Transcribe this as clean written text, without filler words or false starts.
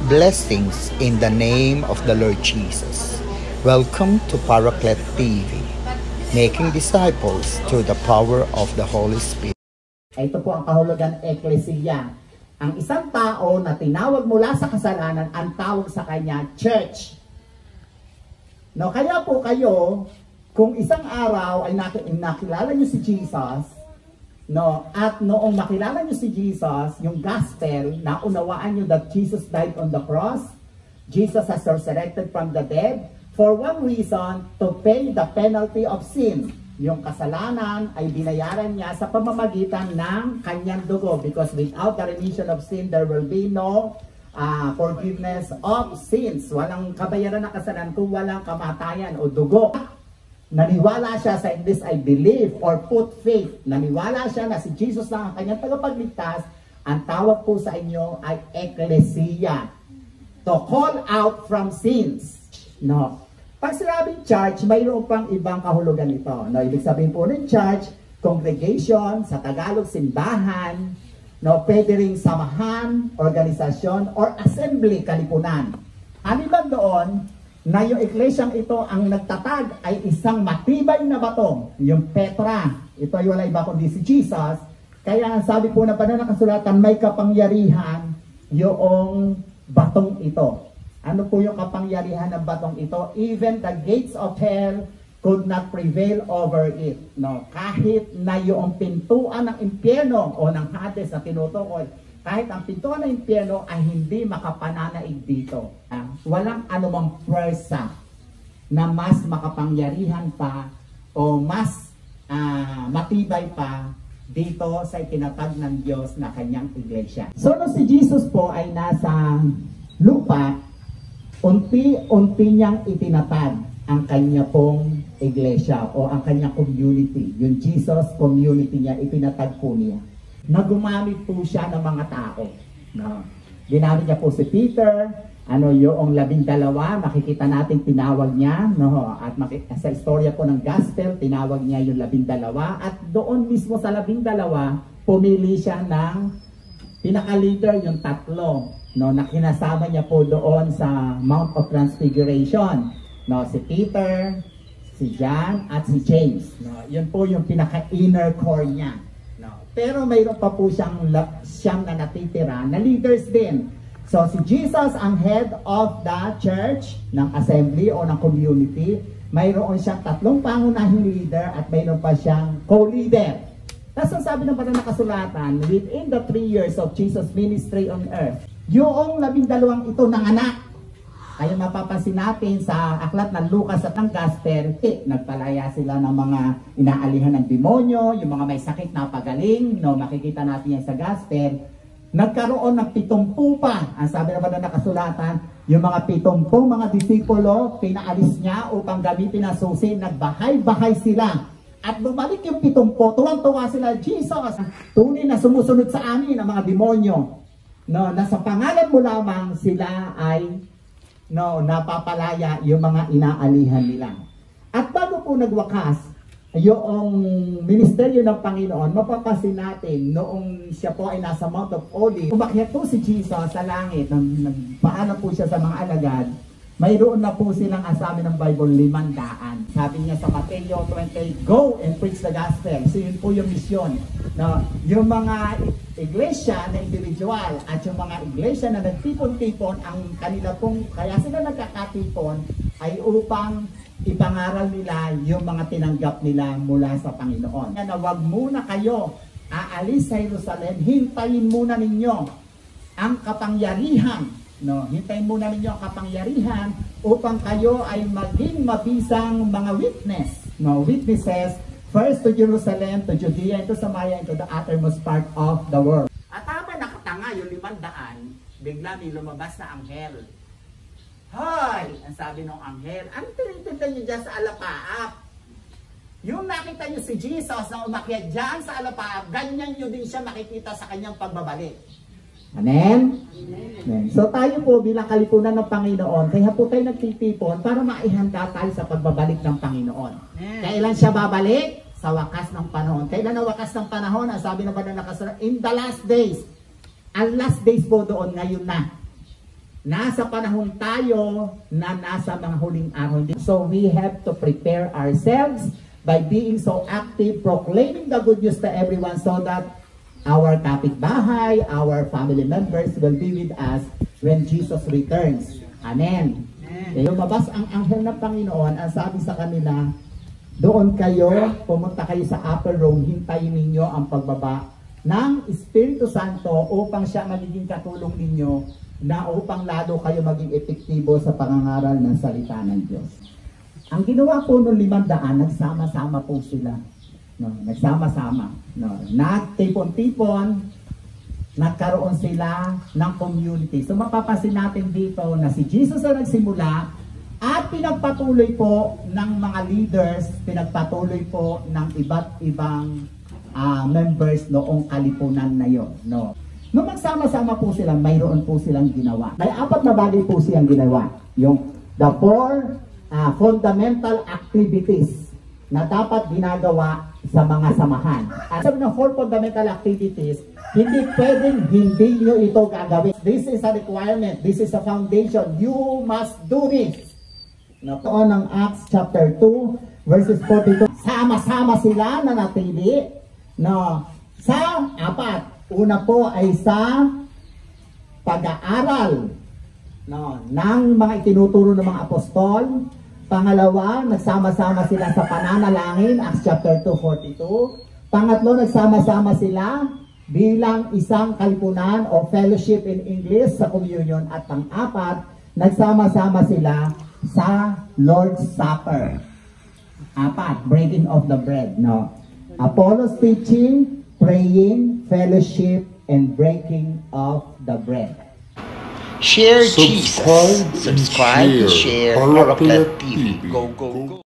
Blessings in the name of the Lord Jesus. Welcome to Paraclete TV, making disciples through the power of the Holy Spirit. Ito po ang kahulugan Ecclesia. Ang isang tao na tinawag mula sa kasalanan, ang tawag sa kanya church. No, kaya po kayo, kung isang araw ay nakilala niyo si Jesus, no, at noong makilala niyo si Jesus, yung gospel, naunawaan niyo that Jesus died on the cross, Jesus has resurrected from the dead, for one reason, to pay the penalty of sin. Yung kasalanan ay binayaran niya sa pamamagitan ng kanyang dugo, because without the remission of sin, there will be no forgiveness of sins. Walang kabayaran ng kasalanan kung walang kamatayan o dugo. Naniwala siya sa this I believe or put faith. Naniwala siya na si Jesus lang ang kanyang tagapagligtas. Ang tawag po sa inyo ay Ecclesia. To call out from sins. No. Pag sinabing church, mayroon pang ibang kahulugan ito. No, ibig sabihin po ng church, congregation, sa Tagalog, simbahan, no, pwede ring samahan, organisasyon, or assembly, kalipunan. Haliban doon, na yung eklesyang ito ang nagtatag ay isang matibay na bato, yung Petra. Ito ay wala iba kundi si Jesus. Kaya sabi po na pananakasulatan, may kapangyarihan yung batong ito. Ano po yung kapangyarihan ng batong ito? Even the gates of hell could not prevail over it. No, kahit na yung pintuan ng impyerno o ng Hades na tinutukoy, kahit ang pintuan ng impyerno ay hindi makapananaig dito. Walang anumang pwersa na mas makapangyarihan pa o mas matibay pa dito sa itinatag ng Diyos na kanyang iglesia. So, no, si Jesus po ay nasa lupa, unti-unti niyang itinatag ang kanya pong iglesia o ang kanyang community. Yung Jesus community niya, itinatag po niya. Na gumamit po siya ng mga tao. No. Ginamit niya po si Peter, yung 12, makikita natin tinawag niya, no, at sa istorya po ng gospel, tinawag niya yung 12, at doon mismo sa 12, pumili siya ng pinaka-leader, yung 3, no, na kinasama niya po doon sa Mount of Transfiguration. No, si Peter, si John, at si James. No, yun po yung pinaka-inner core niya. Pero mayroon pa po siyang na natitira na leaders din. So si Jesus ang head of the church, ng assembly o ng community. Mayroon siyang 3 pangunahing leader at mayroon pa siyang co-leader. Tapos sabi ng pananakasulatan, within the 3 years of Jesus' ministry on earth, yung 12 ito nanganak. Kaya mapapansin natin sa aklat ng Lucas at ng Gospel, nagpalaya sila ng mga inaalihan ng demonyo, yung mga may sakit na pagaling, no, makikita natin yan sa Gospel. Nagkaroon ng 70 pa, ang sabi naman na nakasulatan, yung mga 70 mga disipulo, pinaalis niya upang gamitin ang susi, nagbahay-bahay sila. At bumalik yung 70, tuwang-tuwa sila, Jesus, tunay na sumusunod sa amin ang mga demonyo. No, na sa pangalan mo lamang sila ay napapalaya yung mga inaalihan nila. At bago po nagwakas yung ministeryo ng Panginoon, mapapansin natin noong siya po ay nasa Mount of Olives, umakyat po si Jesus sa langit, nagpaalam po siya sa mga alagad, mayroon na po silang asabi ng Bible 500. Sabi niya sa Mateo 28, go and preach the gospel. So yun po yung misyon. No, yung mga iglesia na individual at yung mga iglesia na nagtipon-tipon, ang kanila pong, kaya sila nagkakatipon, ay upang ipangaral nila yung mga tinanggap nila mula sa Panginoon. Na wag muna kayo aalis sa Jerusalem, hintayin muna ninyo ang kapangyarihan. No, hintayin muna ninyo ang kapangyarihan upang kayo ay maging mabisang mga witness. No, witnesses, first to Jerusalem, to Judea, and to Samaria, and to the uttermost part of the world. At tama nakatanga yung 500, bigla may lumabas na anghel. Hoy! Ang sabi ng anghel, ano tinitinda nyo dyan sa alapaap? Yung nakita nyo si Jesus na umakyat dyan sa alapaap, ganyan nyo din siya makikita sa kanyang pagbabalik. Amen? Amen. So tayo po bilang kalipunan ng Panginoon, kaya po tayo nagtitipon para maihanda tayo sa pagbabalik ng Panginoon. Amen. Kailan siya babalik? Sa wakas ng panahon. Kailan ang wakas ng panahon? Ang sabi ng banal na kasulatan, in the last days. Ang last days po doon ngayon na. nasa panahon tayo na nasa mga huling araw. So we have to prepare ourselves by being so active, proclaiming the good news to everyone so that our kapitbahay, our family members will be with us when Jesus returns. Amen. Lumabas ang anghel ng Panginoon, ang sabi sa kanila, doon kayo, pumunta kayo sa upper room, hintayin ninyo ang pagbaba ng Espiritu Santo upang siya magiging katulong ninyo na upang lalo kayo maging epektibo sa pangangaral ng salita ng Diyos. Ang ginawa po noong 500, nagsama-sama po sila. No, nagsama-sama. No, nagtipon-tipon, nagkaroon sila ng community. So mapapansin natin dito na si Jesus ang nagsimula at pinagpatuloy po ng mga leaders, pinagpatuloy po ng iba't ibang members noong kalipunan na yon. No. Nung magsama-sama po sila, mayroon po silang ginawa. May 4 na bagay po silang ginawa. Yung the 4 fundamental activities na dapat ginagawa sa mga samahan. At sabi ng 4 fundamental activities, hindi pwedeng hindi nyo ito gagawin. This is a requirement. This is a foundation. You must do this. Noon ng Acts chapter 2, verses 42. Sama-sama sila na natili. No, sa 4. Una po ay sa pag-aaral ng mga itinuturo ng mga apostol. Pangalawa, nagsama-sama sila sa pananalangin, Acts chapter 2:42. Pangatlo, nagsama-sama sila bilang isang kalipunan o fellowship in English sa communion. At pang-apat, nagsama-sama sila sa Lord's Supper. 4, breaking of the bread. No. Apollos teaching, praying, fellowship, and breaking of the bread. Share Jesus. Subscribe and Subscribe, share. share. Paraclet Paraclet TV. TV. Go, go, go.